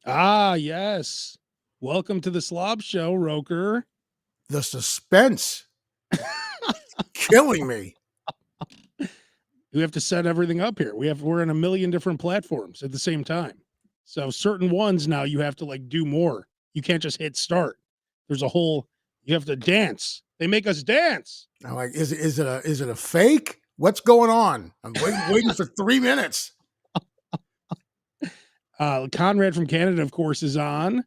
Ah, yes. Welcome to the Slob Show, Roker. The suspense killing me. We have to set everything up here. We're in a million different platforms at the same time. So certain ones now you have to like do more. You can't just hit start. There's a whole you have to dance. They make us dance. I'm like, is it a fake? What's going on? I'm waiting for 3 minutes. Conrad from Canada, of course, is on.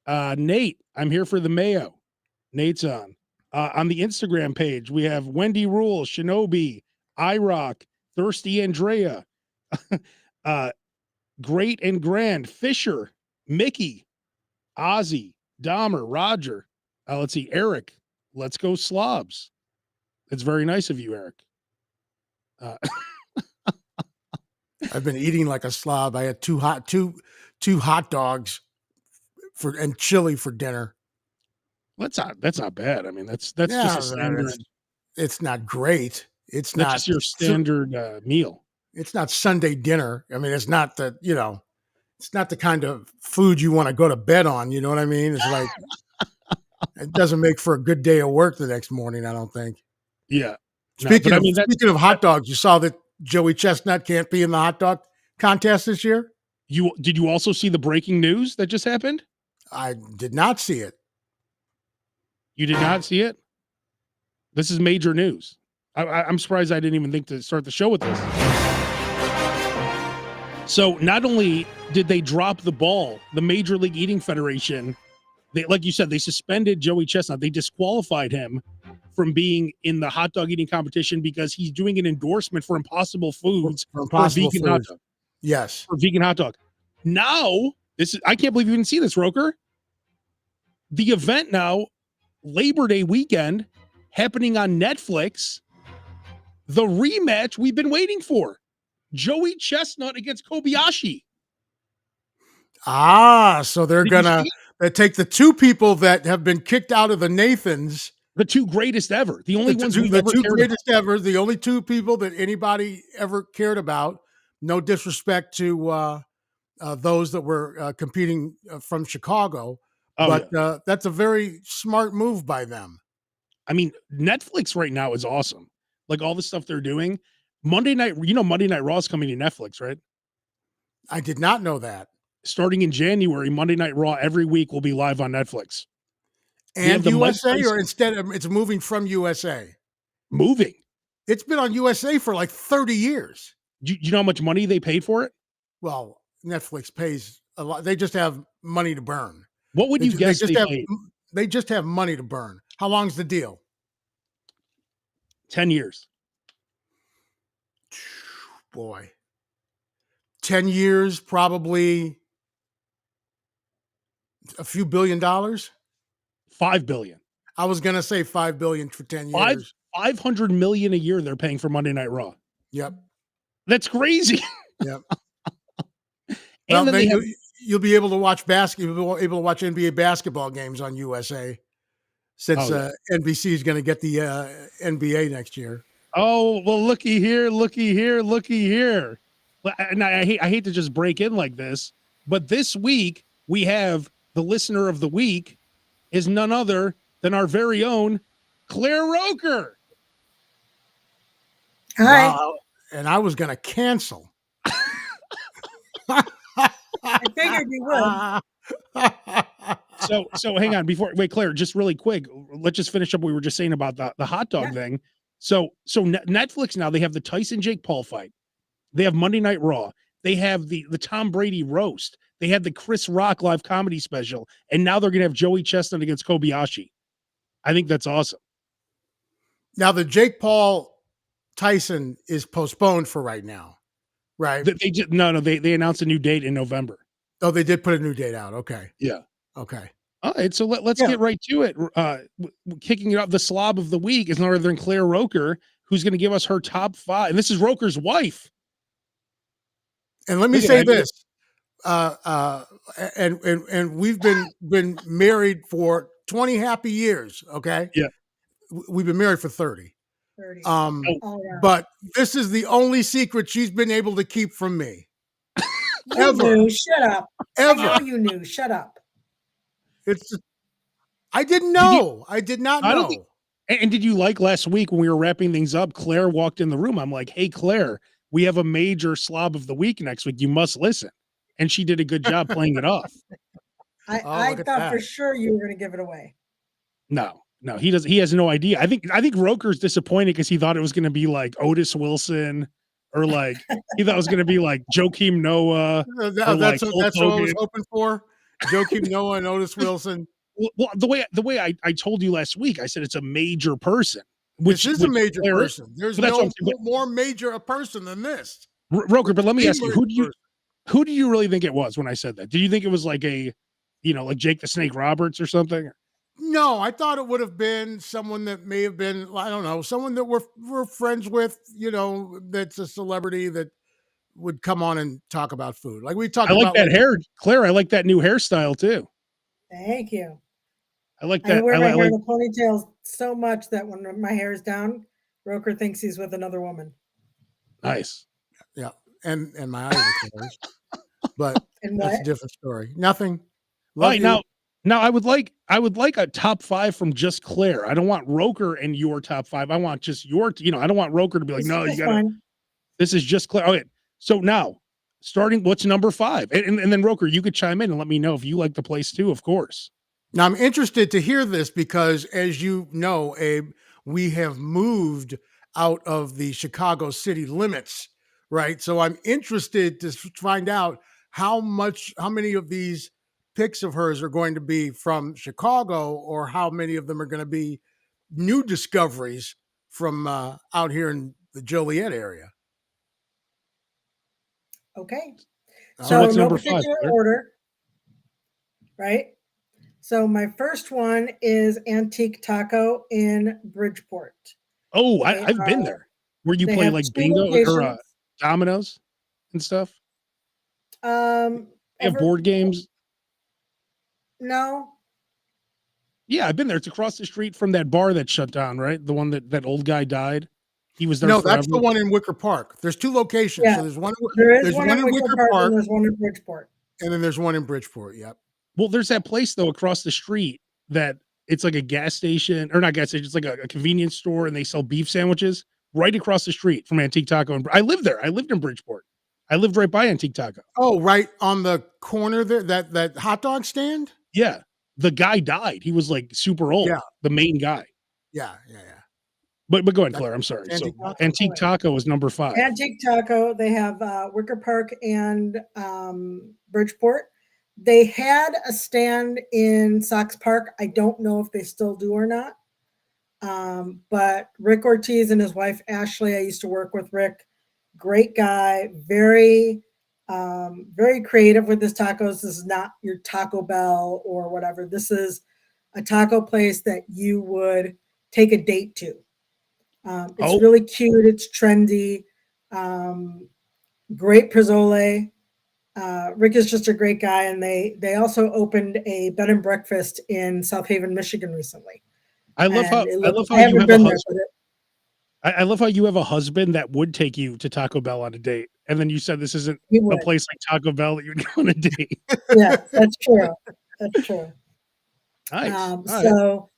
Nate, I'm here for the mayo. Nate's on. On the Instagram page, we have Wendy Rule, Shinobi, iRock, Thirsty Andrea, Great and Grand, Fisher, Mickey, Ozzy, Dahmer, Roger. Let's see, Eric. Let's go slobs. It's very nice of you, Eric. I've been eating like a slob. I had two hot dogs and chili for dinner. That's not bad. I mean, that's just a standard. It's not great. It's That's not just your standard meal. It's not Sunday dinner. I mean, it's not it's not the kind of food you want to go to bed on. You know what I mean? It's like, it doesn't make for a good day of work the next morning, I don't think. Yeah. Speaking of hot dogs, you saw that Joey Chestnut can't be in the hot dog contest this year? Did you also see the breaking news that just happened? I did not see it. You did not see it? This is major news. I'm surprised I didn't even think to start the show with this. So not only did they drop the ball, the Major League Eating Federation, like you said, they suspended Joey Chestnut. They disqualified him from being in the hot dog eating competition because he's doing an endorsement for Impossible Foods for vegan hot dog. Yes. For vegan hot dog. Now, I can't believe you didn't see this, Roker. The event now, Labor Day weekend, happening on Netflix. The rematch we've been waiting for. Joey Chestnut against Kobayashi. So they're gonna take the two people that have been kicked out of the Nathans, the two greatest ever, the only ones the only two people that anybody ever cared about. No disrespect to those that were competing from Chicago, that's a very smart move by them. I mean, Netflix right now is awesome. Like all the stuff they're doing. Monday Night Raw is coming to Netflix, right? I did not know that. Starting in January, Monday Night Raw every week will be live on Netflix. And USA, or instead it's moving from USA? Moving. It's been on USA for like 30 years. Do you know how much money they paid for it? Well, Netflix pays a lot. They just have money to burn. What would you guess they paid? They just have money to burn. How long's the deal? 10 years. Boy. 10 years, probably a few $1 billion. $5 billion. I was going to say $5 billion for 10 years. $500 million a year they're paying for Monday Night Raw. Yep. That's crazy. Yep. And then you'll be able to watch basketball, able to watch NBA basketball games on USA since NBC is going to get the NBA next year. Oh, well, looky here. And I hate to just break in like this, but this week we have the listener of the week is none other than our very own Claire Roker. Hi. Wow. And I was going to cancel. I figured you would. So hang on wait, Claire, just really quick. Let's just finish up what we were just saying about the hot dog thing. So Netflix now, they have the Tyson Jake Paul fight. They have Monday Night Raw. They have the Tom Brady roast. They had the Chris Rock live comedy special. And now they're going to have Joey Chestnut against Kobayashi. I think that's awesome. Now the Jake Paul Tyson is postponed for right now, right? They announced a new date in November. Oh, they did put a new date out. Okay. Yeah. Okay. All right. So let's get right to it. Kicking it up, the slob of the week is none other than Claire Roker, who's going to give us her top 5. And this is Roker's wife. And let me say this. And we've been married for 20 happy years. Okay. Yeah. We've been married for 30. But this is the only secret she's been able to keep from me. You knew. Shut up. I know Ever. you knew. Shut up. It's. I didn't Did you- know. I did not I don't know. think- And did you like last week when we were wrapping things up? Claire walked in the room. I'm like, hey, Claire, we have a major slob of the week next week. You must listen. And she did a good job playing it off. I look at thought for that. sure you were going to give it away. No, he doesn't. He has no idea. I think Roker's disappointed because he thought it was going to be like Otis Wilson, or like he thought it was going to be like Joakim Noah, or like That's Hulk what I was Hogan. hoping for. Joakim Noah and Otis Wilson. Well, the way I told you last week, I said it's a major person. This is a major Claire- person. There's but that's what no I'm saying, more major a person than this. Roker, but let me ask you, The major who do you really think it was when I said that? Did you think it was like like Jake the Snake Roberts or something? No, I thought it would have been someone that may have been, I don't know, someone that we're friends with, that's a celebrity that would come on and talk about food. Like we talked I like about that hair, Claire. I like that new hairstyle too. Thank you. I like I that. wear my hair like, in a ponytail so much that when my hair is down, Roker thinks he's with another woman. nice. Yeah. And my eyes are closed. But And that's a what? different story. Nothing. All right, Love you. now I would like a top 5 from just Claire. I don't want Roker and your top 5. I want just your, I don't want Roker to be like, no, you gotta. Fine. This is just Claire. Okay, so now starting, what's number 5? And then Roker, you could chime in and let me know if you like the place too, of course. Now I'm interested to hear this because, as you know, Abe, we have moved out of the Chicago city limits, right? So I'm interested to find out how many of these picks of hers are going to be from Chicago, or how many of them are going to be new discoveries from out here in the Joliet area. Okay. All So what's no number 5, particular Claire? order, right? So my first one is Antique Taco in Bridgeport. Oh, They I've been there. Where you they play have like 2 bingo or locations. dominoes and stuff. Um, You have board games. No. Yeah, I've been there. It's across the street from that bar that shut down, right? The one that old guy died. He was there No, forever. that's the one in Wicker Park. There's 2 locations. Yeah. So there's one. There's one in Wicker Park and there's one in Bridgeport. And then there's one in Bridgeport. Yep. Well, there's that place though across the street that it's like a gas station, or not gas station. It's like a convenience store, and they sell beef sandwiches right across the street from Antique Taco. And I lived there. I lived in Bridgeport. I lived right by Antique Taco. Oh, right on the corner there, that hot dog stand. Yeah, the guy died. He was like super old. Yeah. The main guy. Yeah. But go ahead, Claire. I'm sorry. Antique So Taco? Antique Taco is number 5. Antique Taco, they have Wicker Park and Bridgeport. They had a stand in Sox Park. I don't know if they still do or not. But Rick Ortiz and his wife Ashley, I used to work with Rick. Great guy, very creative with his tacos. This is not your Taco Bell or whatever. This is a taco place that you would take a date to. It's really cute. It's trendy. Great pozole. Rick is just a great guy, and they also opened a bed and breakfast in South Haven, Michigan recently. I love how you have a husband. I love how you have a husband that would take you to Taco Bell on a date, and then you said this isn't a place like Taco Bell that you'd go on a date. Yeah, that's true. That's true. Nice. So,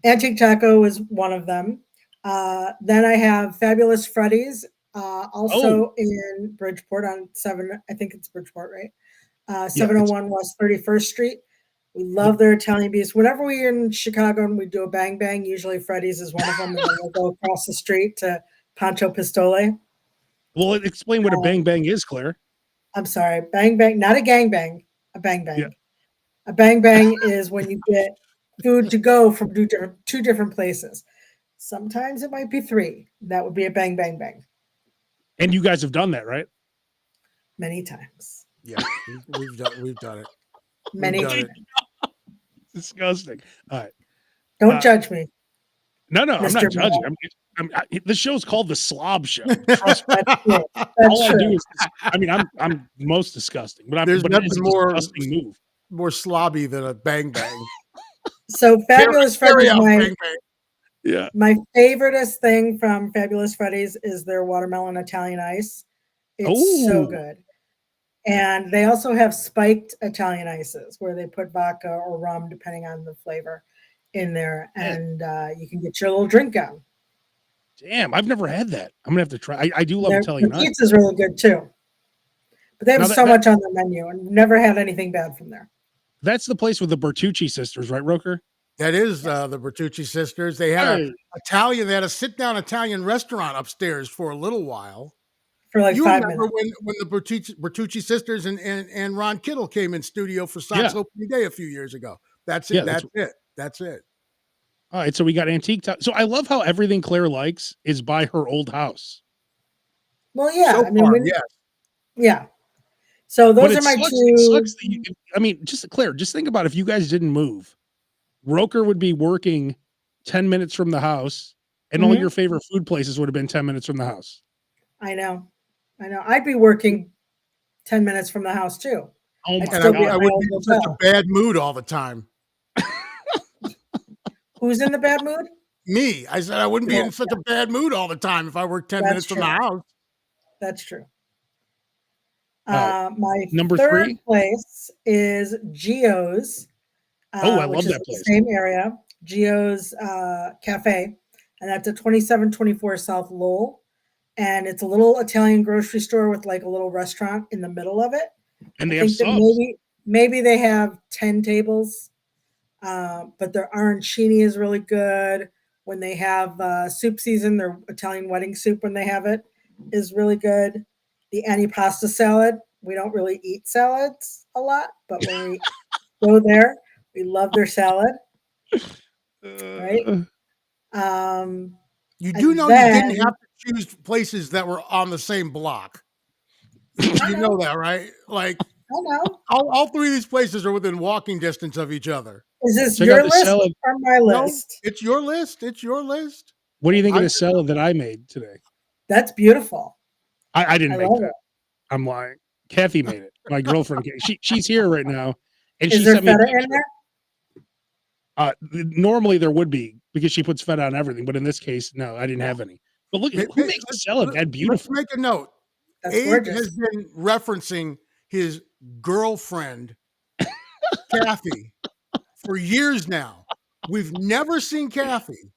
Antique Taco is one of them. Then I have Fabulous Freddy's, also in Bridgeport on 7. I think it's Bridgeport, right? 701 West 31st Street. We love their Italian beefs. Whenever we're in Chicago and we do a bang bang, usually Freddy's is one of them, and then we'll go across the street to Pancho Pistole. Well, explain what a bang bang is, Claire. I'm sorry, bang bang, not a gang bang, a bang bang. Yeah. A bang bang is when you get food to go from 2 different places. Sometimes it might be 3. That would be a bang bang bang. And you guys have done that, right? Many times. Yeah, we've done it. Many times. Disgusting. All right. Don't judge me. No, I'm Mr. not judging. The show's called the Slob Show. Trust me. That's All I true. do is, I'm most disgusting, but There's nothing it's a more disgusting move. More slobby than a bang bang. So Fabulous Freddy's, Yeah. my favoriteest thing from Fabulous Freddy's is their watermelon Italian ice. It's so good. And they also have spiked Italian ices where they put vodka or rum, depending on the flavor, in there, and you can get your little drink on. Damn, I've never had that. I'm gonna have to try. I do love The Italian ice. pizza's really good too. But they have Now so much on their menu and never had anything bad from there. That's the place with the Bertucci sisters, right, Roker? That is the Bertucci sisters. They had They had a sit-down Italian restaurant upstairs for a little while. For like you 5 remember minutes. when the Bertucci sisters and Ron Kittle came in studio for Sox opening day a few years ago. That's it. That's it. All right, so we got antique. So I love how everything Claire likes is by her old house. Well, yeah, so I mean, far, yes. Yeah. So those are my two. It sucks that I mean, Claire, just think about if you guys didn't move, Roker would be working 10 minutes from the house, and all your favorite food places would have been 10 minutes from the house. I know. I'd be working 10 minutes from the house too. Oh my God. I would be in such a bad mood all the time. Who's in the bad mood? Me. I said I wouldn't be in such a bad mood all the time if I worked 10 minutes from the house. That's true. Right. My number third 3 place is Gio's. I love that place. The same area, Gio's Cafe, and that's at 2724 South Lowell. And it's a little Italian grocery store with like a little restaurant in the middle of it. And they have subs. Maybe they have 10 tables, but their arancini is really good. When they have soup season, their Italian wedding soup, when they have it, is really good. The antipasta salad. We don't really eat salads a lot, but when we go there, we love their salad. Right? You do know you didn't have to choose places that were on the same block. You know that, right? Like, I know. All 3 of these places are within walking distance of each other. Is this your list or my list? No, it's your list. It's your list. What do you think of the salad that I made today? That's beautiful. I didn't make that. I'm lying. Kathy made it. My girlfriend. She's here right now, and she sent me a picture. In there? Normally there would be because she puts feta on everything, but in this case, no, I didn't have any. But look, who makes a salad that beautiful? Let's make a note. That's Abe gorgeous. has been referencing his girlfriend, Kathy, for years now. We've never seen Kathy.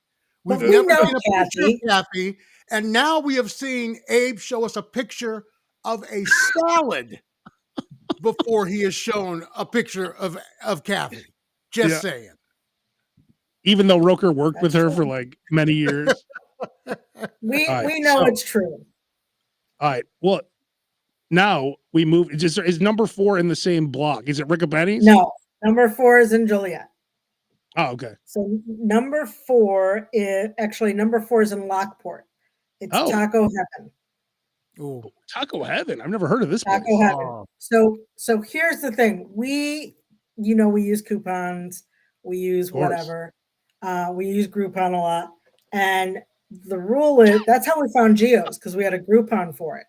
We've never seen a picture of Kathy. And now we have seen Abe show us a picture of a salad before he has shown a picture of Kathy. Just saying. Even though Roker worked with her for like many years. We know it's true. All right. Well, now we move. Is number 4 in the same block? Is it Riccobene's? No. Number 4 is in Joliet. Oh, okay. So number 4 is in Lockport. It's Taco Heaven. Oh, Taco Heaven. I've never heard of this Taco place. Heaven. So here's the thing. We use coupons. We use whatever. We use Groupon a lot. And the rule is that's how we found Gio's, because we had a Groupon for it.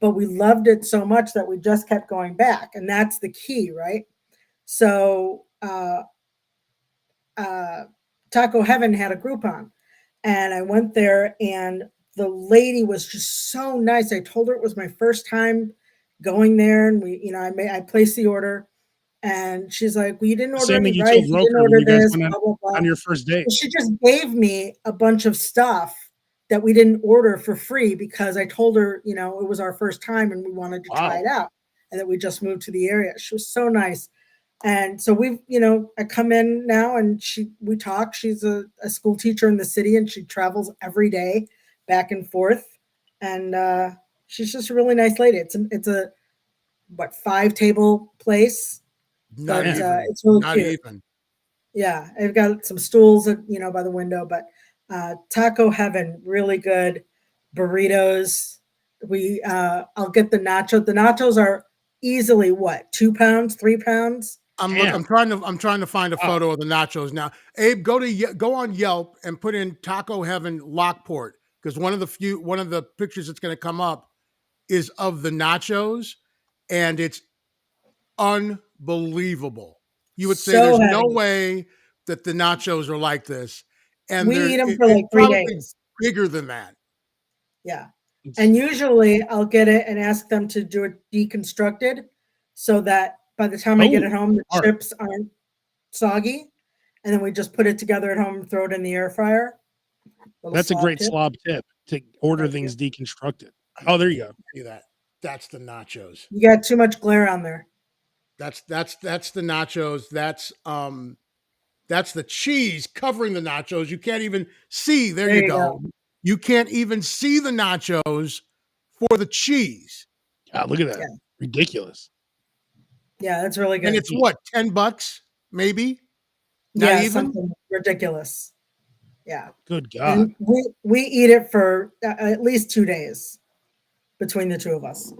But we loved it so much that we just kept going back. And that's the key, right? So Taco Heaven had a Groupon, and I went there, and the lady was just so nice. I told her it was my first time going there, and I placed the order, and she's like, "Well, you didn't order any rice, you didn't order this, blah, blah, blah." On your first date. She just gave me a bunch of stuff that we didn't order for free because I told her, it was our first time and we wanted to try it out, and that we just moved to the area. She was so nice. And so I come in now and we talk. She's a school teacher in the city, and she travels every day back and forth. And she's just a really nice lady. It's a 5-table place. Not but even. It's really Not cute. Even. Yeah, I've got some stools, by the window. But Taco Heaven, really good burritos. I'll get the nacho. The nachos are easily 2 pounds, 3 pounds. I'm trying to find a photo of the nachos now. Abe, go on Yelp and put in Taco Heaven Lockport, because one of the pictures that's going to come up is of the nachos, and it's unbelievable. You would say there's no way that the nachos are like this, and we eat them for like 3 days. Bigger than that. Yeah. And usually I'll get it and ask them to do it deconstructed so that by the time I get it home, the chips aren't soggy. And then we just put it together at home and throw it in the air fryer. That's a great SLOB tip to order things deconstructed. Oh, there you go. See that? That's the nachos. You got too much glare on there. That's the nachos. That's the cheese covering the nachos. You can't even see. There you go. You can't even see the nachos for the cheese. God, look at that. Yeah. Ridiculous. Yeah, that's really good. And it's what, $10 maybe? Not even? Something ridiculous. Yeah. Good God. And we eat it for at least 2 days between the two of us.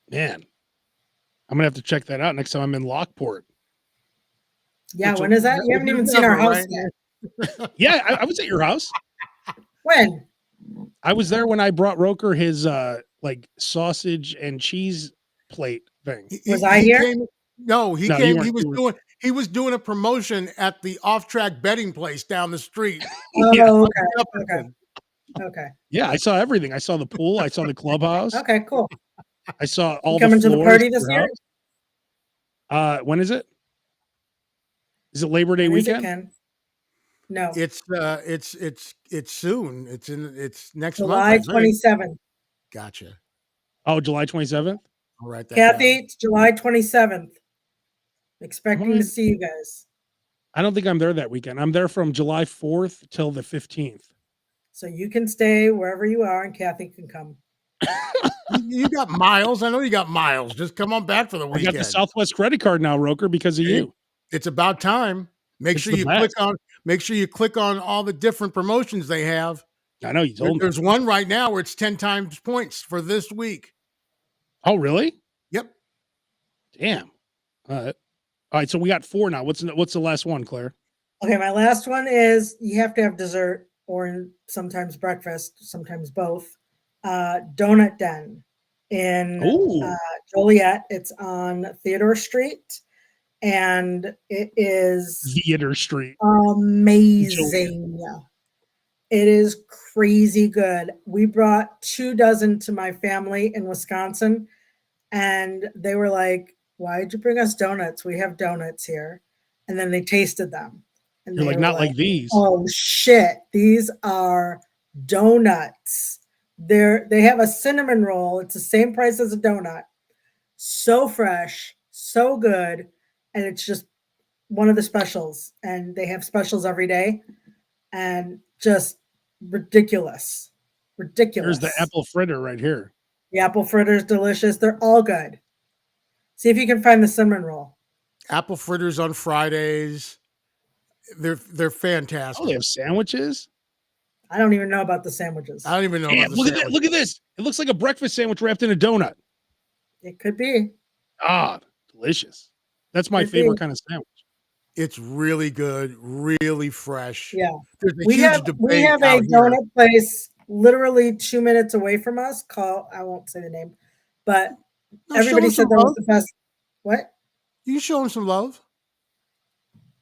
Man, I'm gonna have to check that out next time I'm in Lockport. Yeah, when is that? You haven't even seen our house yet. Yeah, I was at your house. When? I was there when I brought Roker his like sausage and cheese plate thing. Was I here? Came, no, he came. He was doing a promotion at the off-track betting place down the street. Oh, okay. Yeah, I saw everything. I saw the pool. I saw the clubhouse. Okay, cool. I saw all coming to the party this year. When is it? Is it Labor Day weekend? No, it's soon. It's next July month. July 27th. Gotcha. Oh, July 27th. All right, Kathy, it's July 27th. Expecting to see you guys. I don't think I'm there that weekend. I'm there from July 4th till the 15th. So you can stay wherever you are, and Kathy can come. You got miles. I know you got miles. Just come on back for the weekend. I got the Southwest credit card now, Roker, because of you. It's about time. Make sure you click on all the different promotions they have. I know you told me. There's one right now where it's 10 times points for this week. Oh, really? Yep. Damn. All right, so we got 4 now. What's the last one, Claire? Okay, my last one is you have to have dessert or sometimes breakfast, sometimes both. Donut Den in Joliet. It's on Theodore Street, and it is Theater Street. Amazing. It is crazy good. We brought 2 dozen to my family in Wisconsin, and they were like, "Why'd you bring us donuts? We have donuts here." And then they tasted them. And you're like, not like these. Oh shit, these are donuts. They have a cinnamon roll. It's the same price as a donut. So fresh, so good, and it's just one of the specials. And they have specials every day, and just ridiculous. There's the apple fritter right here. The apple fritter is delicious. They're all good. See if you can find the cinnamon roll. Apple fritters on Fridays. They're fantastic. Oh, they have sandwiches? I don't even know about the sandwiches. I don't even know. Look at this. It looks like a breakfast sandwich wrapped in a donut. It could be. Ah, delicious. That's my favorite kind of sandwich. It's really good, really fresh. Yeah. We have a donut place literally 2 minutes away from us. I won't say the name, but everybody said that was the best. What? You show them some love.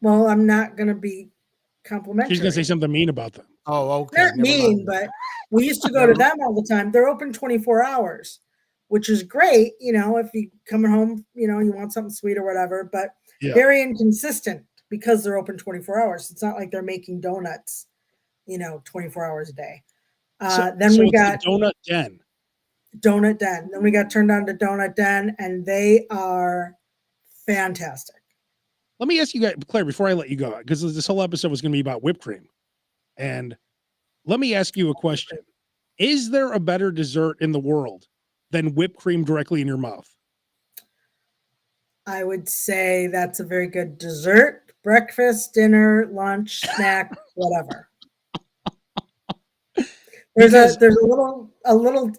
Well, I'm not going to be complimentary. She's going to say something mean about them. Oh, okay. Not mean, but we used to go to them all the time. They're open 24 hours, which is great. You know, if you coming home, you want something sweet or whatever, but very inconsistent because they're open 24 hours. It's not like they're making donuts, 24 hours a day. Then we got Donut Den. Donut Den. Then we got turned on to Donut Den, and they are fantastic. Let me ask you guys, Claire, before I let you go, because this whole episode was going to be about whipped cream. And let me ask you a question. Is there a better dessert in the world than whipped cream directly in your mouth? I would say that's a very good dessert, breakfast, dinner, lunch, snack, whatever. There's a little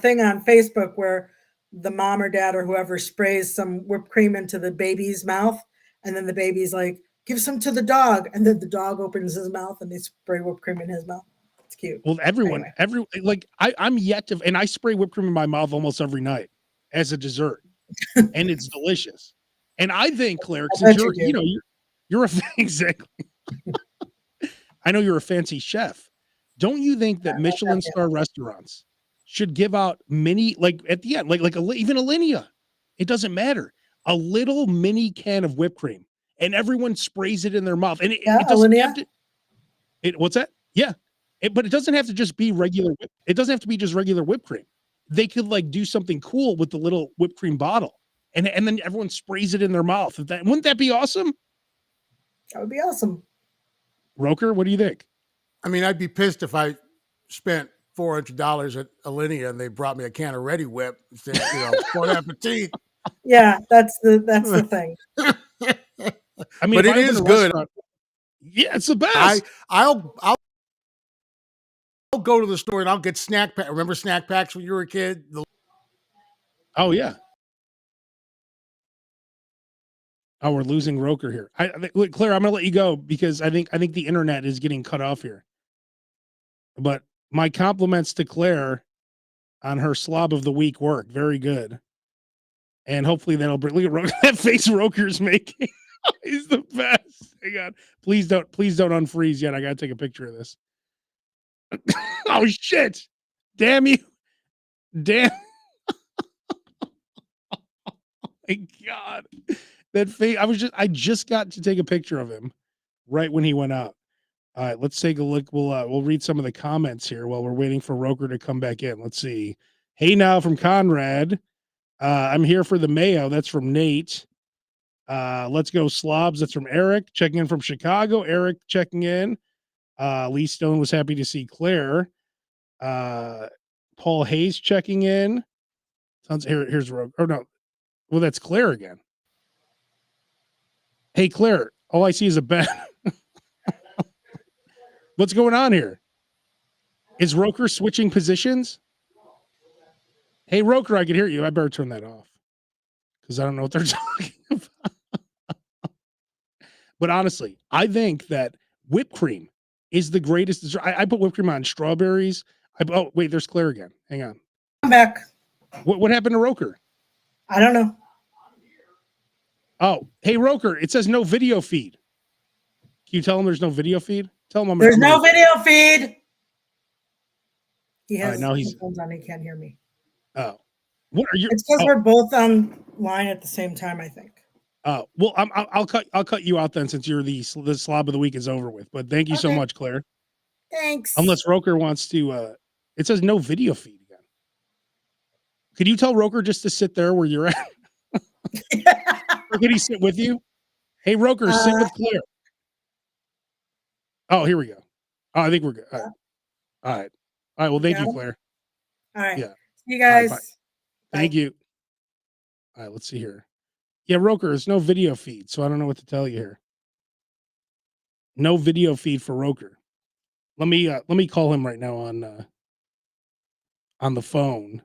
thing on Facebook where the mom or dad or whoever sprays some whipped cream into the baby's mouth, and then the baby's like, "Give some to the dog," and then the dog opens his mouth and they spray whipped cream in his mouth. It's cute. Well, I'm yet to, and I spray whipped cream in my mouth almost every night as a dessert, and it's delicious. And I think, Claire, since you're a exactly. I know you're a fancy chef. Don't you think that Michelin star restaurants should give out mini, like at the end, even a linea. It doesn't matter. A little mini can of whipped cream, and everyone sprays it in their mouth. And it doesn't have to. What's that? Yeah. But it doesn't have to just be regular. It doesn't have to be just regular whipped cream. They could like do something cool with the little whipped cream bottle, and then everyone sprays it in their mouth. Wouldn't that be awesome? That would be awesome. Roker, what do you think? I mean, I'd be pissed if I spent $400 at Alinea and they brought me a can of Ready Whip and said, bon appetit. Yeah, that's the thing. I mean, but it is good. Yeah, it's the best. I'll go to the store and I'll get snack pack. Remember snack packs when you were a kid? Oh yeah. Oh, we're losing Roker here. Claire, I'm gonna let you go because I think the internet is getting cut off here. But my compliments to Claire on her slob of the week work. Very good. And hopefully that'll bring, look at that face Roker's making. He's the best. Hang on. Please don't unfreeze yet. I gotta take a picture of this. Oh shit. Damn you. Damn. Oh my God. That face. I just got to take a picture of him right when he went out. All right, let's take a look. We'll read some of the comments here while we're waiting for Roker to come back in. Let's see. Hey now from Conrad. I'm here for the mayo. That's from Nate. Let's go slobs. That's from Eric. Checking in from Chicago. Eric checking in. Lee Stone was happy to see Claire. Paul Hayes checking in. Here's Roker. Oh no. Well, that's Claire again. Hey Claire, all I see is a bet. What's going on here? Is Roker switching positions? Hey, Roker, I can hear you. I better turn that off because I don't know what they're talking about. But honestly, I think that whipped cream is the greatest dessert. I put whipped cream on strawberries. Oh, wait, there's Claire again. Hang on. I'm back. What happened to Roker? I don't know. Oh, hey, Roker, it says no video feed. Can you tell him there's no video feed? Tell him there's no video feed. He has now he's phones on. He can't hear me. Oh, what are you? It's because we're both online at the same time, I think. Oh, well, I'll cut you out then since you're the slob of the week is over with. But thank you so much, Claire. Thanks. Unless Roker wants to, it says no video feed again. Could you tell Roker just to sit there where you're at? Or could he sit with you? Hey, Roker, sit with Claire. Oh, here we go. Oh, I think we're good. All right. Well, thank you, Claire. All right. Yeah. See you guys. Right, thank you. All right, let's see here. Yeah, Roker, there's no video feed, so I don't know what to tell you here. No video feed for Roker. Let me call him right now on the phone,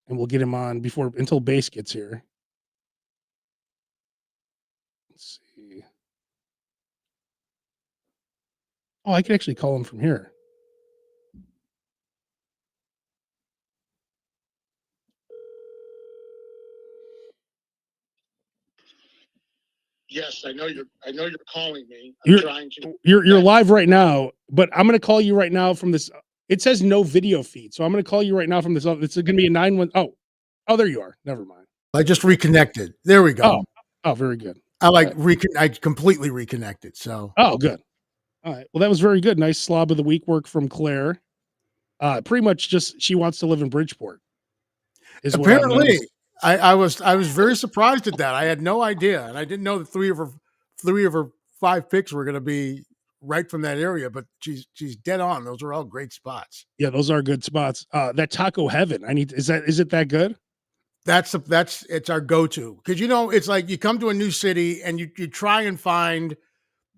and we'll get him on until Base gets here. Let's see. Oh, I can actually call him from here. Yes, I know you're calling me. You're live right now, but I'm going to call you right now from this. It says no video feed, so I'm going to call you right now from this. It's going to be a 9-1. Oh, there you are. Never mind. I just reconnected. There we go. Oh, very good. I completely reconnected. So. Oh, good. All right. Well, that was very good. Nice slob of the week work from Claire. Pretty much just she wants to live in Bridgeport. Apparently, I was very surprised at that. I had no idea, and I didn't know that three of her 5 picks were going to be right from that area. But she's dead on. Those are all great spots. Yeah, those are good spots. That Taco Heaven. Is it that good? It's our go-to because it's like you come to a new city and you try and find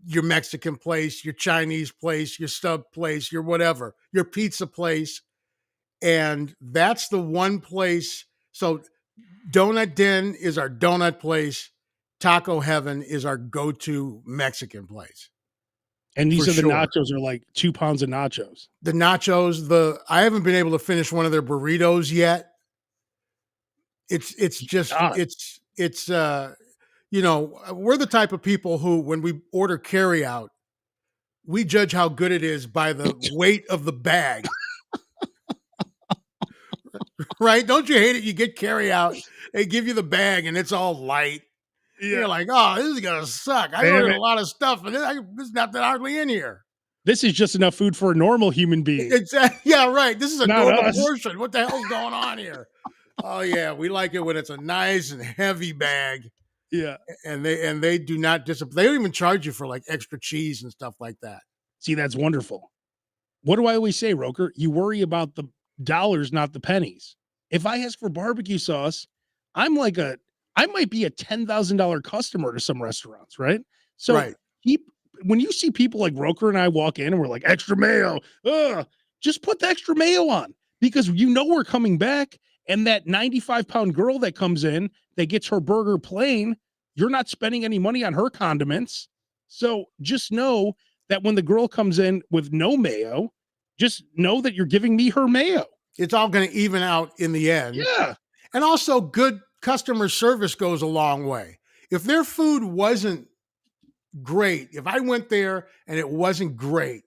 your Mexican place, your Chinese place, your stub place, your whatever, your pizza place. And that's the one place. So Donut Den is our donut place. Taco Heaven is our go-to Mexican place. And these the nachos are like 2 pounds of nachos. The nachos, I haven't been able to finish one of their burritos yet. It's we're the type of people who, when we order carry out, we judge how good it is by the weight of the bag. Right? Don't you hate it? You get carry out, they give you the bag and it's all light. Yeah. You're like, oh, this is gonna suck. I Damn ordered it. a lot of stuff, and there's not that hardly in here. This is just enough food for a normal human being. Exactly. Yeah, right. This is a Not normal us. portion. What the hell's going on here? Oh yeah, we like it when it's a nice and heavy bag, Yeah. and they do not disappoint. They don't even charge you for like extra cheese and stuff like that. See, that's wonderful. What do I always say, Roker? You worry about the dollars, not the pennies. If I ask for barbecue sauce, I might be a $10,000 customer to some restaurants, right? So Right. when you see people like Roker and I walk in and we're like, extra mayo, just put the extra mayo on because you know we're coming back. And that 95-pound girl that comes in, that gets her burger plain, you're not spending any money on her condiments. So just know that when the girl comes in with no mayo, just know that you're giving me her mayo. It's all going to even out in the end. Yeah. And also, good customer service goes a long way. If their food wasn't great, if I went there and it wasn't great,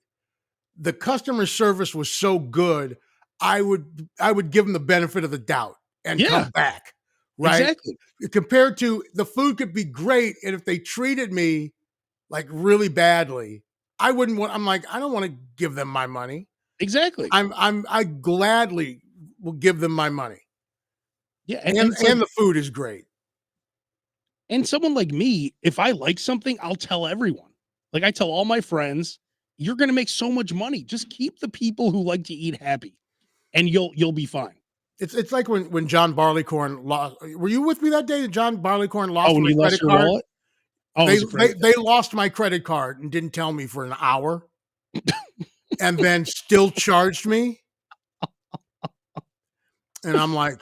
the customer service was so good, I would give them the benefit of the doubt and come back. Right? Exactly. Compared to the food could be great, and if they treated me like really badly, I wouldn't want. I'm like, I don't want to give them my money. Exactly. I gladly will give them my money. Yeah, And the food is great. And someone like me, if I like something, I'll tell everyone. Like I tell all my friends, you're going to make so much money. Just keep the people who like to eat happy, and you'll be fine. It's like when John Barleycorn lost. Were you with me that day that John Barleycorn lost when my you lost credit your card? wallet? Oh, They lost my credit card and didn't tell me for an hour, and then still charged me. And I'm like,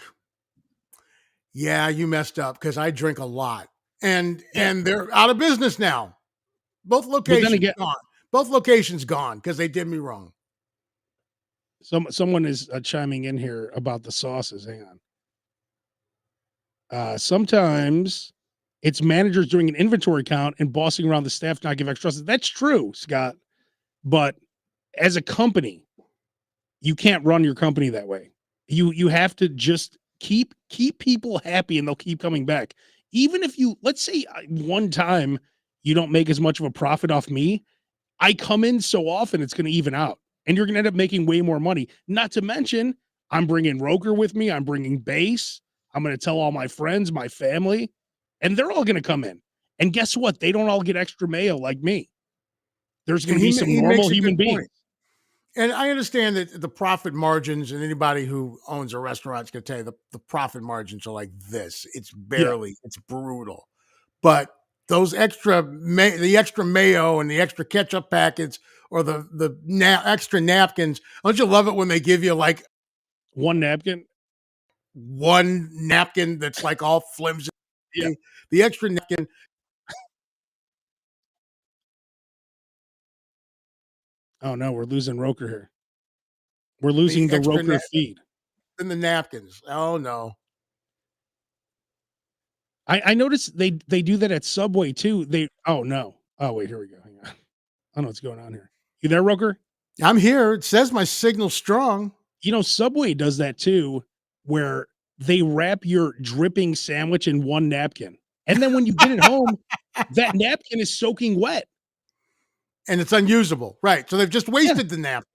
yeah, you messed up because I drink a lot, and they're out of business now. Both locations gone. Both locations gone because they did me wrong. Someone is chiming in here about the sauces. Hang on. Sometimes it's managers doing an inventory count and bossing around the staff to not give extra. That's true, Scott. But as a company, you can't run your company that way. You have to just keep people happy and they'll keep coming back. Even if let's say one time you don't make as much of a profit off me, I come in so often it's going to even out. And you're going to end up making way more money. Not to mention, I'm bringing Roker with me. I'm bringing Base. I'm going to tell all my friends, my family, and they're all going to come in. And guess what? They don't all get extra mayo like me. There's going to be some normal human beings. And I understand that the profit margins, and anybody who owns a restaurant is going to tell you the profit margins are like this. It's barely, it's brutal. But those the extra mayo and the extra ketchup packets or the extra napkins. Don't you love it when they give you like one napkin that's like all flimsy? Yeah. The extra napkin. Oh no, we're losing Roker here. We're losing the Roker feed. And the napkins. Oh no. I noticed they do that at Subway too. Oh no. Oh wait, here we go. Hang on. I don't know what's going on here. You there, Roker? I'm here. It says my signal's strong. You know, Subway does that too, where they wrap your dripping sandwich in one napkin. And then when you get it home, that napkin is soaking wet. And it's unusable. Right. So they've just wasted the napkin.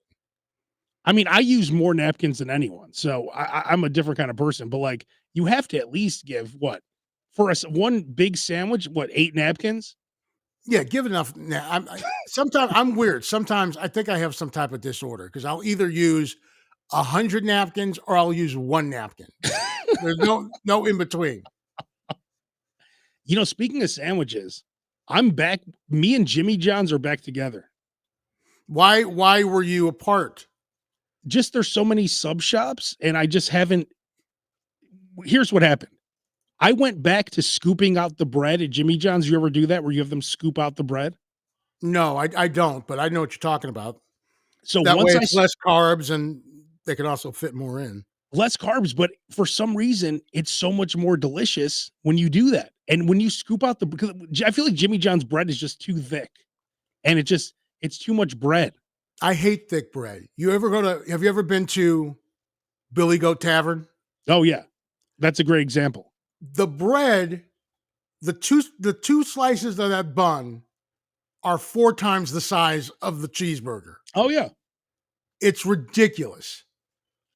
I mean, I use more napkins than anyone. So I'm a different kind of person. But like, you have to at least give what? For us, one big sandwich, 8 napkins? Yeah, give enough. Sometimes I'm weird. Sometimes I think I have some type of disorder because I'll either use 100 napkins or I'll use one napkin. There's no in between. You know, speaking of sandwiches, I'm back. Me and Jimmy John's are back together. Why were you apart? Just there's so many sub shops, and I just haven't. Here's what happened. I went back to scooping out the bread at Jimmy John's. You ever do that where you have them scoop out the bread? No, I don't, but I know what you're talking about. So that way it's less carbs and they can also fit more in. Less carbs, but for some reason, it's so much more delicious when you do that. And when you scoop out because I feel like Jimmy John's bread is just too thick and it's too much bread. I hate thick bread. Have you ever been to Billy Goat Tavern? Oh yeah, that's a great example. The bread, the two slices of that bun are 4 times the size of the cheeseburger. Oh yeah. It's ridiculous.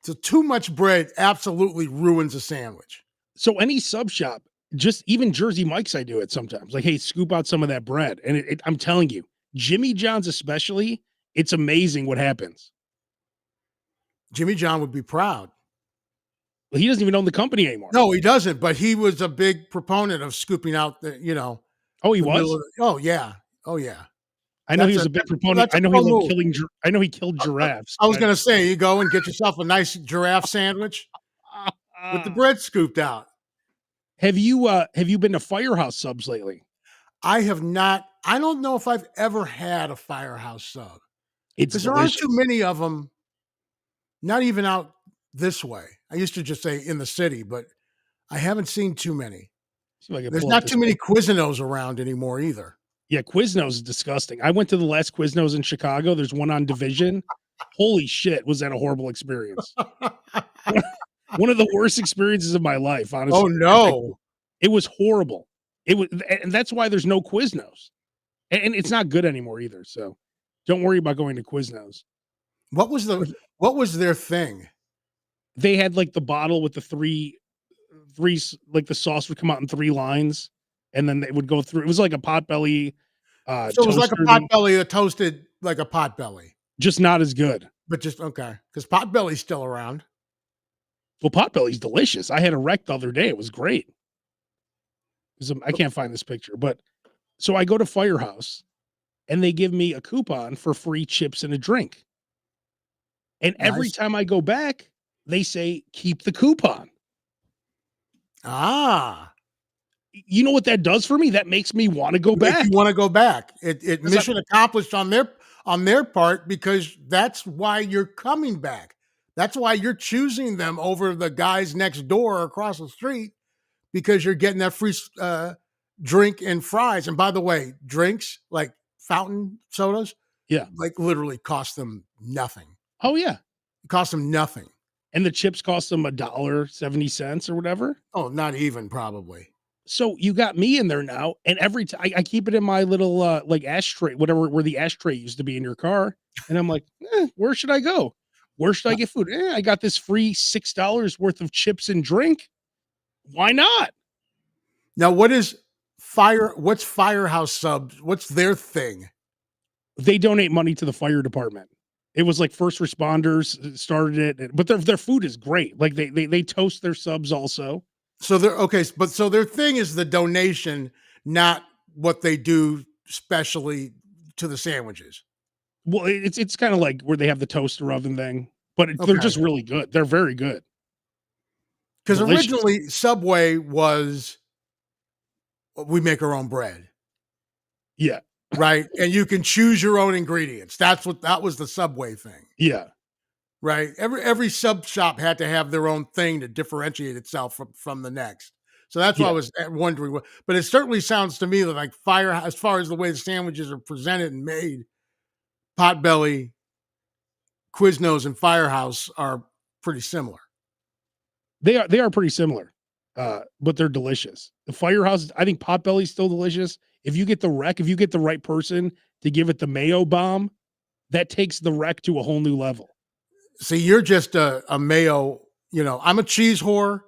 So too much bread absolutely ruins a sandwich. So any sub shop, just even Jersey Mike's, I do it sometimes. Like, hey, scoop out some of that bread, and I'm telling you, Jimmy John's especially, it's amazing what happens. Jimmy John would be proud. Well, he doesn't even own the company anymore. No, he doesn't, but he was a big proponent of scooping out the, Oh, he the was. middle of oh yeah. Oh yeah. I know he was a big proponent. I know he loved killing. I know he killed giraffes. I was going to say, you go and get yourself a nice giraffe sandwich with the bread scooped out. Have you been to Firehouse subs lately? I have not. I don't know if I've ever had a Firehouse sub. It's because there aren't too many of them. Not even out this way. I used to just say in the city, but I haven't seen too many. There's not too many Quiznos around anymore either. Yeah, Quiznos is disgusting. I went to the last Quiznos in Chicago. There's one on Division. Holy shit, was that a horrible experience? One of the worst experiences of my life, honestly. Oh no. It was horrible. It was, and that's why there's no Quiznos. And it's not good anymore either. So don't worry about going to Quiznos. What was their thing? They had like the bottle with the three, like the sauce would come out in 3 lines, and then they would go through. It was like a potbelly. So it was like a potbelly, toasted like a potbelly, just not as good. But just okay, because potbelly's still around. Well, potbelly's delicious. I had a wreck the other day. It was great. I can't find this picture, but so I go to Firehouse, and they give me a coupon for free chips and a drink. And every time I go back, they say, keep the coupon. Ah. You know what that does for me? That makes me want to go back. You want to go back. It mission accomplished on their part, because that's why you're coming back. That's why you're choosing them over the guys next door across the street, because you're getting that free drink and fries. And by the way, drinks like fountain sodas, like literally cost them nothing. Oh yeah, it cost them nothing. And the chips cost them $1.70 or whatever. Oh, not even probably. So you got me in there now, and every time I keep it in my little like ashtray, whatever, where the ashtray used to be in your car, and I'm like, where should I go? Where should I get food? I got this free $6 worth of chips and drink. Why not? Now, what's Firehouse subs? What's their thing? They donate money to the fire department. It was like first responders started it, but their food is great. Like they toast their subs also. So they're okay, but so their thing is the donation, not what they do specially to the sandwiches. Well, it's kind of like where they have the toaster oven thing, but they're just really good. They're very good. Because originally Subway was, we make our own bread. Yeah. Right. And you can choose your own ingredients. That was the Subway thing. Yeah. Right. Every sub shop had to have their own thing to differentiate itself from the next. So that's why I was wondering. But it certainly sounds to me like as far as the way the sandwiches are presented and made, Potbelly, Quiznos, and Firehouse are pretty similar. They are pretty similar, but they're delicious. The Firehouse, I think Potbelly's still delicious. If you get the right person to give it the mayo bomb, that takes the wreck to a whole new level. See, you're just a mayo, I'm a cheese whore.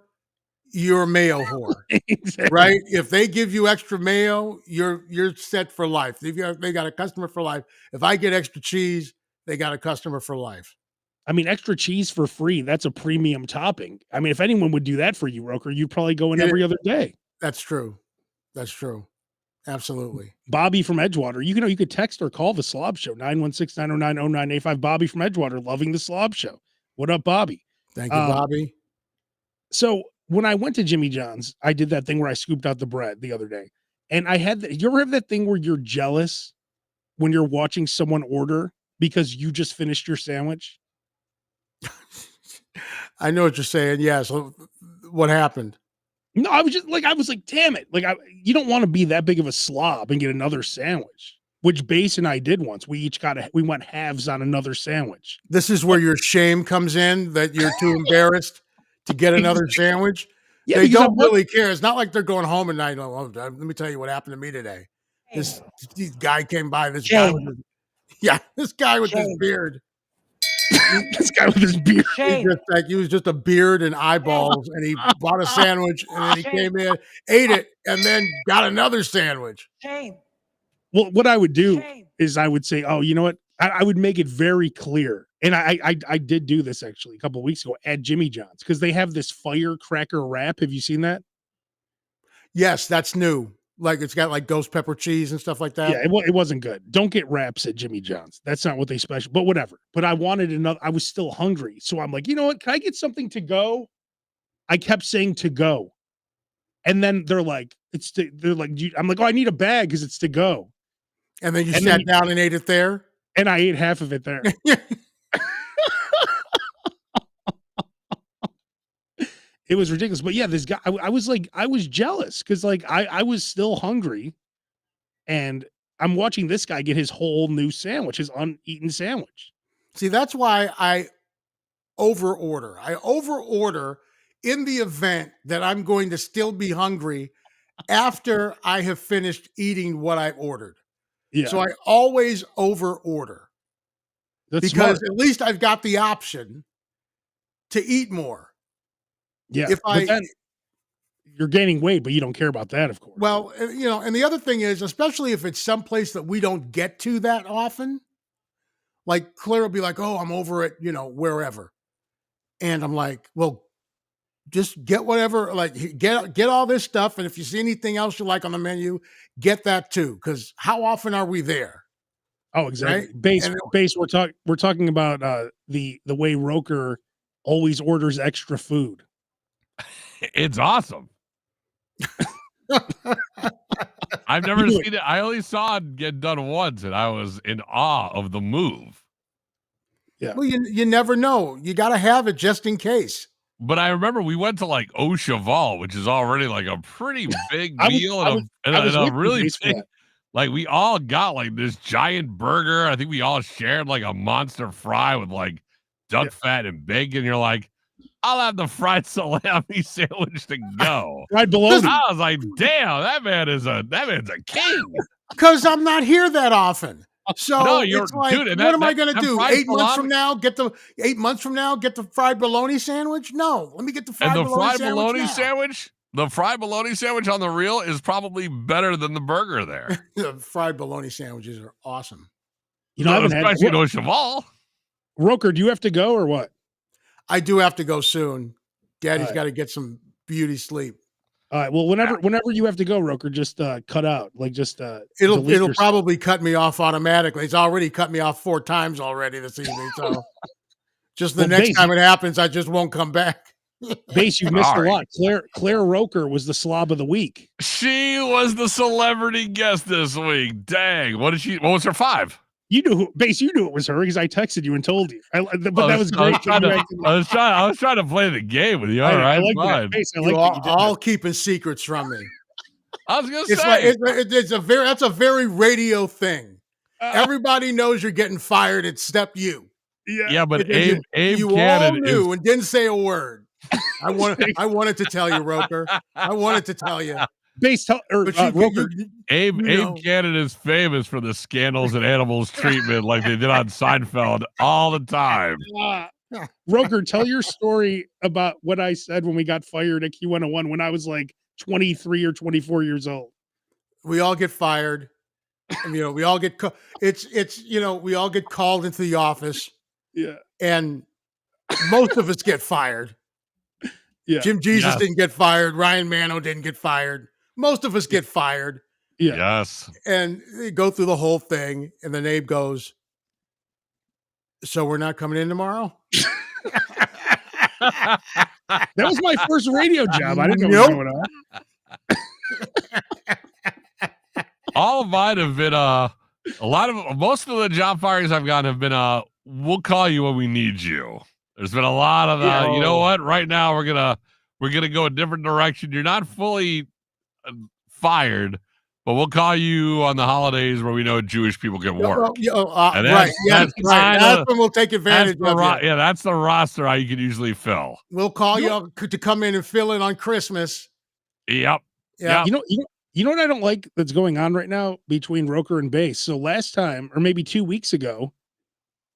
You're a mayo whore. Exactly. Right? If they give you extra mayo, you're set for life. They got a customer for life. If I get extra cheese, they got a customer for life. I mean, extra cheese for free, that's a premium topping. I mean, if anyone would do that for you, Roker, you'd probably go in every other day. That's true. That's true. Absolutely. Bobby from Edgewater. You could text or call the SLOB Show, 916-909-0985. Bobby from Edgewater, loving the SLOB Show. What up, Bobby? Thank you, Bobby. So when I went to Jimmy John's, I did that thing where I scooped out the bread the other day. And you ever have that thing where you're jealous when you're watching someone order because you just finished your sandwich? I know what you're saying. Yeah. So what happened? No, I was like, damn it. Like, you don't want to be that big of a slob and get another sandwich, which Base and I did once. We went halves on another sandwich. This is where your shame comes in, that you're too embarrassed to get another sandwich. Yeah, They because don't really care. It's not like they're going home at night. Oh, let me tell you what happened to me today. This guy came by. This guy with this guy with this beard. this guy with his beard. He was just a beard and eyeballs, and he bought a sandwich, and then he came in, ate it, and then got another sandwich. Well, what I would do is I would say, oh, you know what? I would make it very clear. And I did do this actually a couple of weeks ago at Jimmy John's because they have this firecracker wrap. Have you seen that? Yes, that's new. Like it's got like ghost pepper cheese and stuff like that. Yeah, it wasn't good. Don't get wraps at Jimmy John's. That's not what they special, but whatever. But I wanted another. I was still hungry. So I'm like, you know what? Can I get something to go? I kept saying to go. And then they're like, I'm like, oh, I need a bag because it's to go. And then you sat down and ate it there? And I ate half of it there. It was ridiculous. But yeah, this guy, I was like, I was jealous because like I was still hungry. And I'm watching this guy get his whole new sandwich, his uneaten sandwich. See, that's why I overorder. I overorder in the event that I'm going to still be hungry after I have finished eating what I ordered. Yeah. So I always overorder. That's because smart. at least I've got the option to eat more. Yeah. But then you're gaining weight, but you don't care about that, of course. Well, you know, and the other thing is, especially if it's someplace that we don't get to that often, like Claire will be like, oh, I'm over it, you know, wherever. And I'm like, well, just get whatever, like get all this stuff. And if you see anything else you like on the menu, get that too. Because how often are we there? Oh, exactly. Right? Base. We're talking about the way Roker always orders extra food. It's awesome. I've never seen it. I only saw it get done once, and I was in awe of the move. Yeah. Well, you never know. You got to have it just in case. But I remember we went to like Au Cheval, which is already like a pretty big meal and a really big. Like we all got like this giant burger. I think we all shared like a monster fry with like duck fat and bacon. You're like, I'll have the fried salami sandwich to go. Fried bologna. I was like, damn, that man's a king. Because I'm not here that often. So no, it's like, dude, what am I going to do? 8 months salami? from now, get the fried bologna sandwich? No, let me get the fried bologna sandwich. The fried bologna sandwich on the reel is probably better than the burger there. The fried bologna sandwiches are awesome. You know, especially at Au Cheval. Roker, do you have to go or what? I do have to go soon. Daddy's got to get some beauty sleep. All right. Well, whenever you have to go, Roker, just cut out. Like just it'll probably cut me off automatically. It's already cut me off 4 times already this evening. So just the next time it happens, I just won't come back. Base, you missed a lot. Claire Roker was the slob of the week. She was the celebrity guest this week. Dang. What was her 5? You knew it was her because I texted you and told you. That was great. I was trying to play the game with you. All right, I like that. Base, I like you that you did all that. keeping secrets from me. I was gonna say that's a very radio thing. Everybody knows you're getting fired except you. Yeah, but Abe you all knew and didn't say a word. I wanted to tell you, Roker. I wanted to tell you. Roker. Abe Cannon is famous for the scandals and animals treatment like they did on Seinfeld all the time. Roker, tell your story about what I said when we got fired at Q101 when I was like 23 or 24 years old. We all get fired. And, we all get we all get called into the office. Yeah. And most of us get fired. Yeah. Jim Jesus didn't get fired. Ryan Mano didn't get fired. Most of us get fired. Yeah. Yes. And they go through the whole thing, and then Abe goes, so we're not coming in tomorrow? That was my first radio job. I didn't know what was going on. All of mine have been most of the job firings I've gotten have been we'll call you when we need you. There's been a lot of you know what? Right now we're gonna go a different direction. You're not fully fired, but we'll call you on the holidays where we know Jewish people can work. Right. That's That's when we'll take advantage of it. Yeah, that's the roster I can usually fill. We'll call you to come in and fill in on Christmas. Yep. Yeah. You know what I don't like that's going on right now between Roker and Bass? So last time, or maybe 2 weeks ago,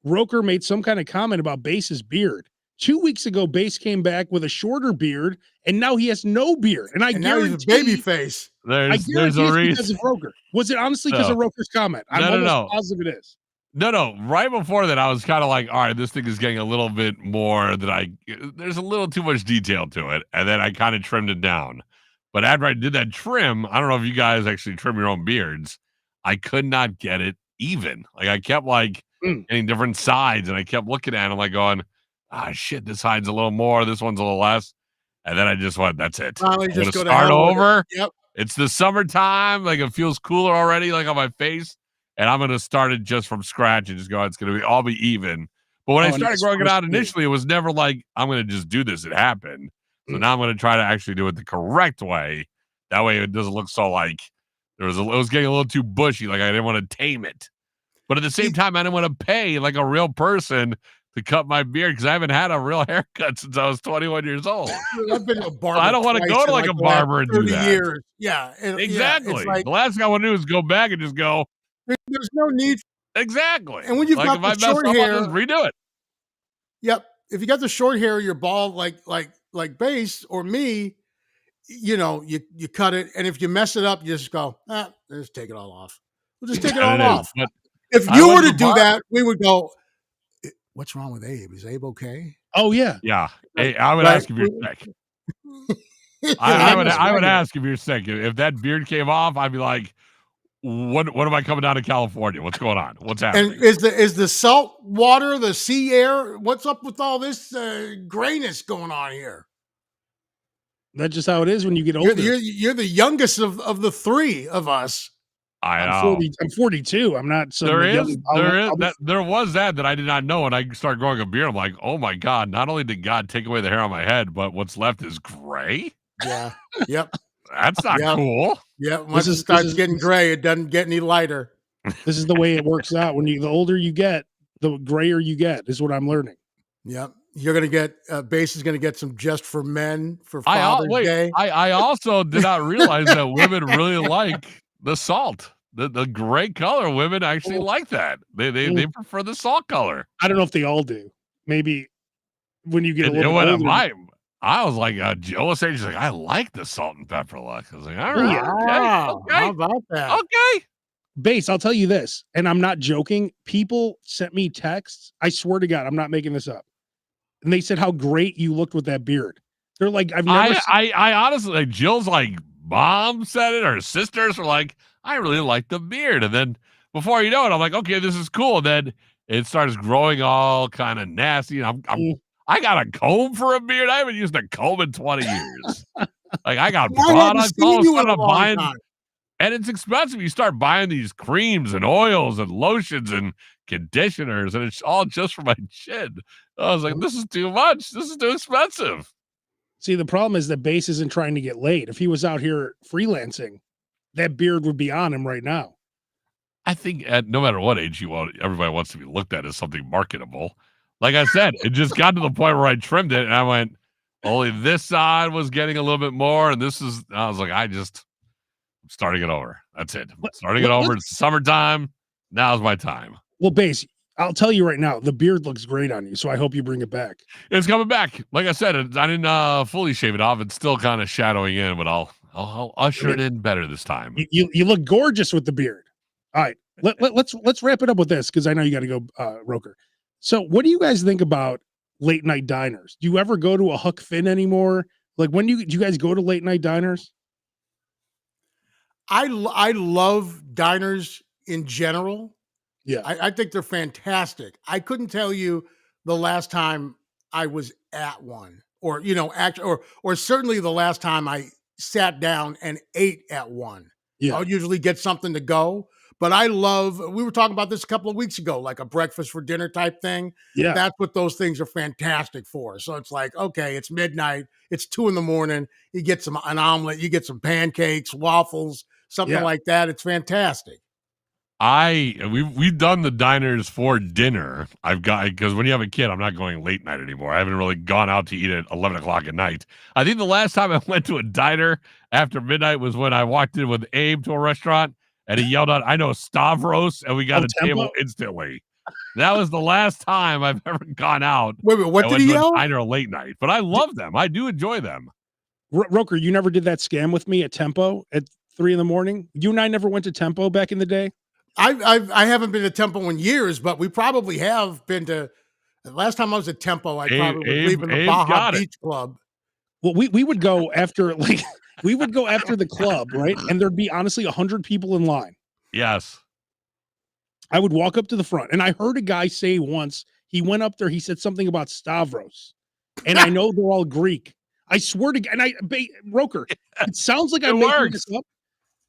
Roker made some kind of comment about Bass's beard. 2 weeks ago, Bass came back with a shorter beard, and now he has no beard. And I now he's a baby face. There's a reason. Because of Roker. Was it honestly because of Roker's comment? I'm almost positive it is. No. Right before that, I was kind of like, all right, this thing is getting a little bit more there's a little too much detail to it. And then I kind of trimmed it down. But after I did that trim, I don't know if you guys actually trim your own beards. I could not get it even. Like I kept getting different sides, and I kept looking at them like going, shit, this side's a little more, this one's a little less. And then I just went, that's it. Finally, I'm gonna start over. Yep. It's the summertime, like it feels cooler already, like on my face. And I'm gonna start it just from scratch and just go, it's gonna all be even. But when I started growing it out initially, it was never like, I'm gonna just do this. It happened. So now I'm going to try to actually do it the correct way. That way it doesn't look so like it was getting a little too bushy. Like I didn't want to tame it. But at the same time, I didn't want to pay like a real person to cut my beard because I haven't had a real haircut since I was 21 years old. I've been to a barber. I don't want to go to like a barber and do that. Years. Yeah. Exactly. The last thing I want to do is go back and just go. There's no need. Exactly. And when you've got the short hair, just redo it. Yep. If you got the short hair, you're bald like Bass or me, you cut it, and if you mess it up, you just go, just take it all off. We'll just take it all off. If you were to do that, we would go, what's wrong with Abe? Is Abe okay? Oh yeah. Yeah. Hey, I would ask if you're sick. I would ask if you're sick. If that beard came off, I'd be like, what am I coming down to California? What's going on? What's happening? And is the salt water, the sea air, what's up with all this grayness going on here? That's just how it is when you get older. You're the youngest of the three of us. I'm 42. I'm not. There was that I did not know, and I started growing a beard. I'm like, oh my god! Not only did God take away the hair on my head, but what's left is gray. Yeah. Yep. That's not cool. Yeah. Once it starts getting gray, it doesn't get any lighter. This is the way it works out. The older you get, the grayer you get. Is what I'm learning. Yep. You're gonna get Bass is gonna get some just for men for Father's Day. I also did not realize that women really like the salt, the gray color. Women actually like that. They prefer the salt color. I don't know if they all do. Maybe when you get a little older. I was like, Jill was saying, she's like, I like the salt and pepper look. I was like, all right, okay. How about that? Okay. Bass, I'll tell you this, and I'm not joking. People sent me texts. I swear to God, I'm not making this up. And they said how great you looked with that beard. They're like, I've never. I honestly, like, Jill's like mom said it, or sisters were like, I really like the beard. And then before you know it, I'm like, okay, this is cool. And then it starts growing all kind of nasty. And I got a comb for a beard. I haven't used a comb in 20 years. Like I got products all of a sudden I'm buying, and it's expensive. You start buying these creams and oils and lotions and conditioners, and it's all just for my chin. I was like, this is too much. This is too expensive. See, the problem is that Bass isn't trying to get laid. If he was out here freelancing, that beard would be on him right now. I think at no matter what age you want, everybody wants to be looked at as something marketable. Like I said, it just got to the point where I trimmed it and I went, only this side was getting a little bit more. And I was like, I'm starting it over. That's it. Starting it over. It's summertime. Now's my time. Well, Bass, I'll tell you right now, the beard looks great on you. So I hope you bring it back. It's coming back. Like I said, I didn't fully shave it off. It's still kind of shadowing in, but I'll usher it in better this time. You look gorgeous with the beard. All right. Let's wrap it up with this, because I know you got to go, Roker. So what do you guys think about late night diners? Do you ever go to a Huck Finn anymore? Like, when do you guys go to late night diners? I love diners in general. Yeah. I think they're fantastic. I couldn't tell you the last time I was at one, or, or certainly the last time I sat down and ate at one. Yeah. I'll usually get something to go. But we were talking about this a couple of weeks ago, like a breakfast for dinner type thing. Yeah. That's what those things are fantastic for. So it's like, okay, it's midnight, it's 2 a.m. You get an omelet, you get some pancakes, waffles, something like that. It's fantastic. We've done the diners for dinner. Because when you have a kid, I'm not going late night anymore. I haven't really gone out to eat at 11 o'clock at night. I think the last time I went to a diner after midnight was when I walked in with Abe to a restaurant and he yelled out, "I know Stavros," and we got a table instantly. That was the last time I've ever gone out. Wait, what did he yell? Diner late night, but I love them. I do enjoy them. Roker, you never did that scam with me at Tempo at 3 a.m. You and I never went to Tempo back in the day. I haven't been to Tempo in years, but we probably have been to. The last time I was at Tempo, I probably was leaving the Baja Beach Club. Well, we would go after we would go after the club, right? And there'd be honestly 100 people in line. Yes. I would walk up to the front, and I heard a guy say once, he went up there, he said something about Stavros. And I know they're all Greek. I swear to God, and Roker, it sounds like I'm making this up.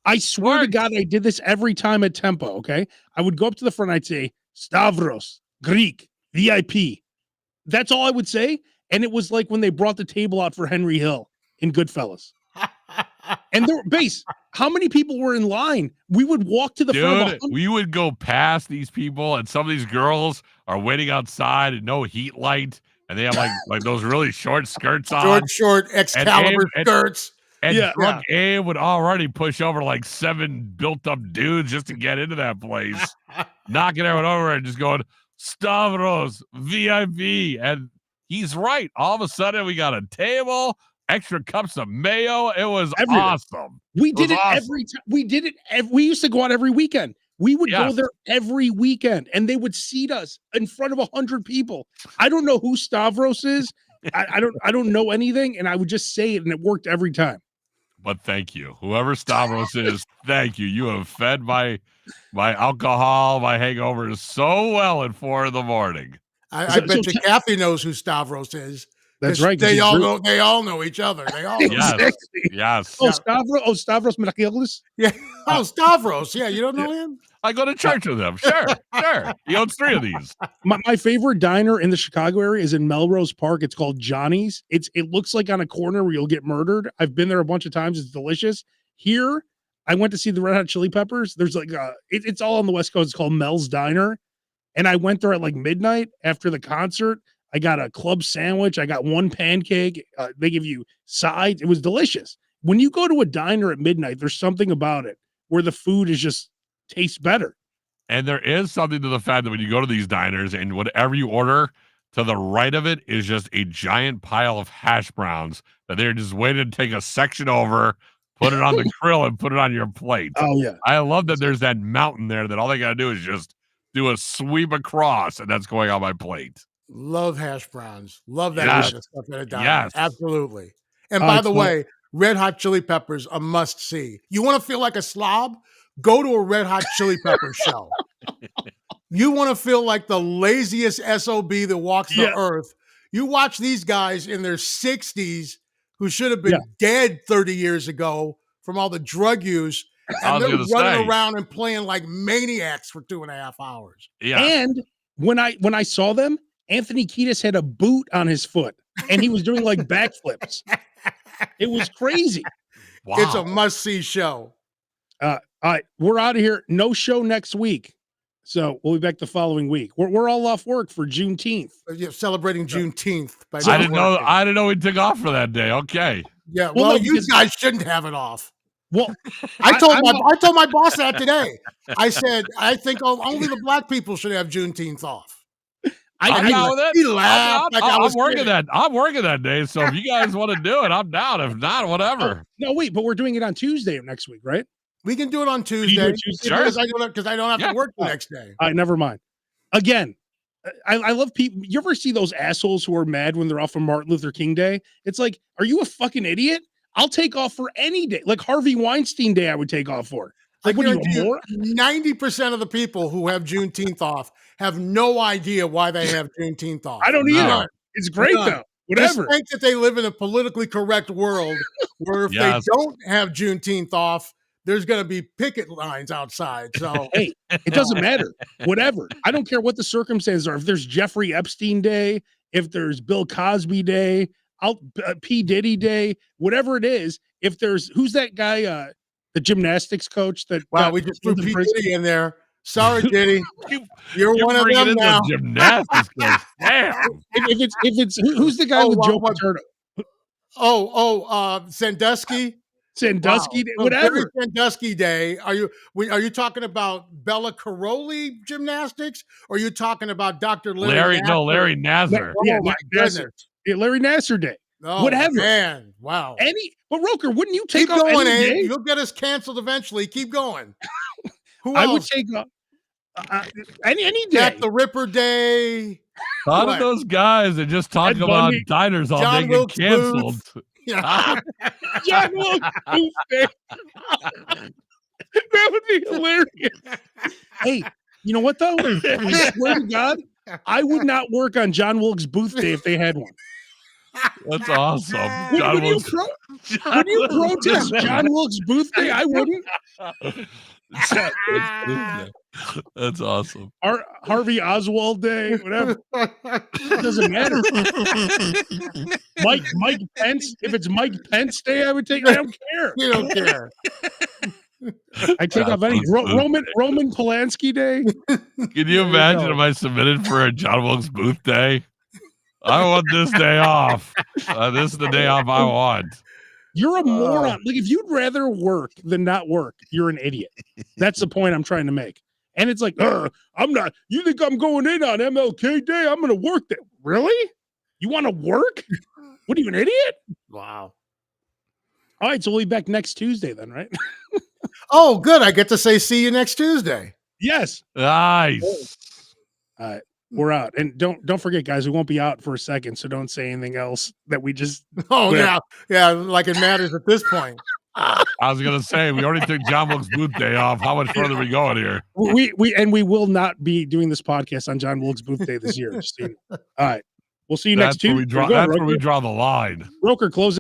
I swear to God, I did this every time at Tempo, okay? I would go up to the front, I'd say, Stavros, Greek, VIP. That's all I would say. And it was like when they brought the table out for Henry Hill in Goodfellas. And there were how many people were in line? We would walk to the front. We would go past these people, and some of these girls are waiting outside and no heat light, and they have like those really short skirts on. Short Excalibur skirts. And drunk Abe would already push over like 7 built-up dudes just to get into that place, knocking everyone over and just going, Stavros, VIP. And he's right. All of a sudden, we got a table, extra cups of mayo. It was awesome. We did it every time. We did it. We used to go out every weekend. We would go there every weekend, and they would seat us in front of 100 people. I don't know who Stavros is. I don't know anything, and I would just say it, and it worked every time. But thank you, whoever Stavros is. Thank you. You have fed my alcohol, my hangovers so well at 4 a.m. I bet you Kathy knows who Stavros is. That's right. They all know. They all know each other. They all know. Yes. Oh, Stavros Mirakiolis. Yeah. Oh, Stavros. Yeah, you don't know him? I go to church with him. Sure. He owns 3 of these. My favorite diner in the Chicago area is in Melrose Park. It's called Johnny's. It looks like on a corner where you'll get murdered. I've been there a bunch of times. It's delicious. Here, I went to see the Red Hot Chili Peppers. There's it's all on the West Coast. It's called Mel's Diner. And I went there at like midnight after the concert. I got a club sandwich. I got 1 pancake. They give you sides. It was delicious. When you go to a diner at midnight, there's something about it where the food is just tastes better. And there is something to the fact that when you go to these diners and whatever you order, to the right of it is just a giant pile of hash browns that they're just waiting to take a section over, put it on the grill, and put it on your plate. Oh, yeah. I love that there's that mountain there that all they got to do is just do a sweep across, and that's going on my plate. Love hash browns. Love that kind of stuff at a diner. Yes. Absolutely. And by the way, Red Hot Chili Peppers, a must-see. You want to feel like a slob? Go to a Red Hot Chili Peppers show. You want to feel like the laziest SOB that walks the earth. You watch these guys in their 60s who should have been dead 30 years ago from all the drug use, and they're running around and playing like maniacs for 2.5 hours. Yeah. And when I saw them, Anthony Kiedis had a boot on his foot, and he was doing like backflips. It was crazy. Wow. It's a must-see show. All right, we're out of here. No show next week, so we'll be back the following week. We're all off work for Juneteenth. Yeah, celebrating Juneteenth. I didn't know we took off for that day. Okay. Yeah. Well, you guys shouldn't have it off. Well, I told my boss that today. I said I think only the black people should have Juneteenth off. I'm down with it. He laughed. I'm working that day. So if you guys want to do it, I'm down. If not, whatever. No, wait, but we're doing it on Tuesday of next week, right? We can do it on Tuesday. Because I don't have to work the next day. All right, never mind. Again, I love people. You ever see those assholes who are mad when they're off on Martin Luther King Day? It's like, are you a fucking idiot? I'll take off for any day. Like Harvey Weinstein Day, I would take off for. Like, what are you, more? 90% of the people who have Juneteenth off have no idea why they have Juneteenth off. I don't either. It's great though. Whatever. Just think that they live in a politically correct world where if they don't have Juneteenth off, there's going to be picket lines outside. So hey, it doesn't matter. Whatever. I don't care what the circumstances are. If there's Jeffrey Epstein Day, if there's Bill Cosby Day, P. Diddy Day, whatever it is. If there's who's that guy? the gymnastics coach that. Wow, we just threw P. Diddy in there. Sorry, Diddy. You're one of them now. The gymnastics coach. Damn. If it's who's the guy with Joe Paterno? Sandusky. Sandusky, whatever. Sandusky Day. Are you talking about Bella Caroli gymnastics, or are you talking about Dr. Larry Nasser? No, Larry Nasser. Oh my goodness. Yeah, Larry Nasser Day. Oh, whatever. Man, wow. But Roker, wouldn't you take Keep off going, any day? You'll get us canceled eventually. Keep going. Who I else? would take any day. Jack the Ripper Day. How did those guys that just talk about diners all day get canceled? Yeah. John Wilkes Booth Day. That would be hilarious. Hey, you know what though? I swear to God, I would not work on John Wilkes Booth Day if they had one. That's awesome. Would you protest John Wilkes Booth Day? I wouldn't. That's awesome. Harvey Oswald Day, whatever. It doesn't matter. Mike Pence. If it's Mike Pence Day, I would take. I don't care. You don't care. I take off any Roman Polanski Day. Can you imagine if I submitted for a John Wilkes Booth Day? I want this day off. This is the day off I want. You're a moron. Like, if you'd rather work than not work, you're an idiot. That's the point I'm trying to make. And it's like, I'm not. You think I'm going in on MLK Day? I'm going to work that. Really? You want to work? What are you, an idiot? Wow. All right, so we'll be back next Tuesday then, right? Oh, good. I get to say see you next Tuesday. Yes. Nice. All right. We're out. And don't forget, guys, we won't be out for a second, so don't say anything else that we just. Yeah, like it matters at this point. I was gonna say we already took John Wilkes Booth Day off. How much further are we going here? We will not be doing this podcast on John Wilkes Booth Day this year. All right. We'll see you next Tuesday. That's where we draw the line. Roker, close it.